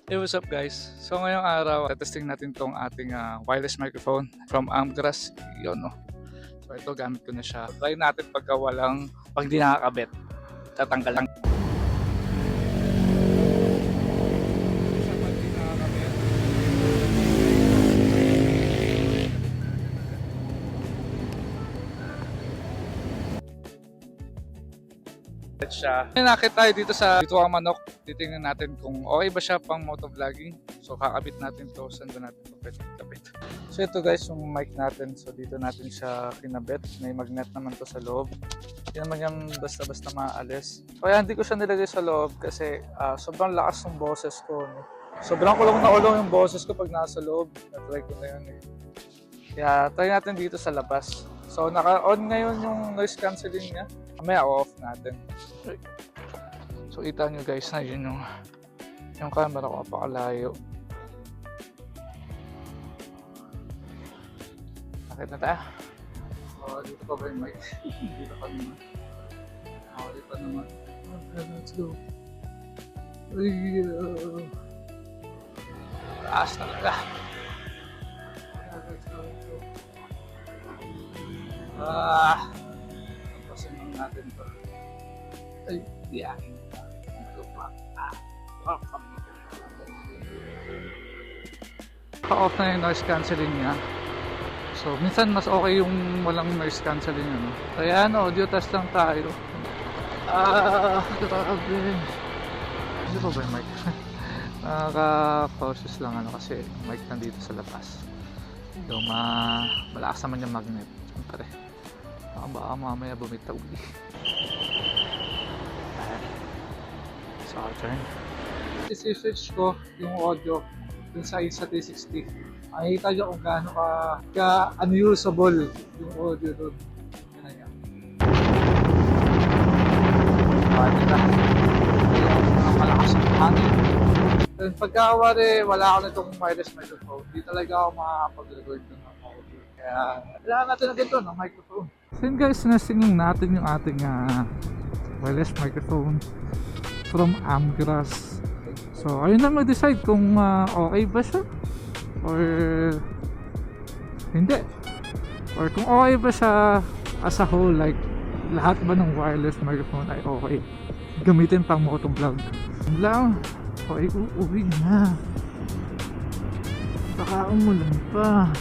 Hey, what's up guys? So ngayong araw, testing natin tong ating wireless microphone from Amgras. Yun, no? So ito, gamit ko na siya. Try natin pag di nakakabit. Tatanggal lang. Siya. Nakit tayo dito sa Bituang Manok. Titingnan natin kung okay ba siya pang motovlogging. So kakabit natin to, saan ba natin ito kapit. So ito guys, yung mic natin. So dito natin siya kinabit. May magnet naman to sa loob. Hindi naman yan basta-basta maalis. Kaya hindi ko siya nilagay sa loob kasi sobrang lakas ng boses ko. No? Sobrang kulong na ulong yung boses ko pag nasa loob. Na-try ko na yun eh. Kaya try natin dito sa labas. So naka-on ngayon yung noise cancelling niya. Mamaya off natin. So kita nyo guys na yun yung camera ko napakalayo. Nakit na tayo. So dito pa ba yung mic? Dito pa naman. Okay pa naman. Okay, let's go. Ay, taas talaga. Let's go. Tapasin lang natin ito. Ay, diyakin pa. Ito pa. Welcome. Pa-off na yung noise cancelling niya. So, minsan mas okay yung walang noise cancelling. Ano? Kaya audio test lang tayo. Grabe. Hindi pa ba yung mic? Nakaka-cautious lang kasi mic nandito sa labas. So, malakas naman yung magnet. Siyempre. Baka mamaya bumitaw. So, I'll turn. I-switch ko yung audio dun sa 360. Makikita nyo kung gaano ka unusable yung audio dun. Yan yan. Diba? Kaya malakas yung hangin. Then pagkawari wala ako nitong wireless microphone, di talaga ako makakapag-record ng audio. Kaya kailangan natin na dito ng microphone. So yun guys, nasingin natin yung ating wireless microphone from Amgras. So ayun na mag-decide kung okay ba siya or hindi, or kung okay ba siya as a whole, like lahat ba ng wireless microphone ay okay gamitin pang motovlog lang. Okay, uuwi na, baka umulan pa.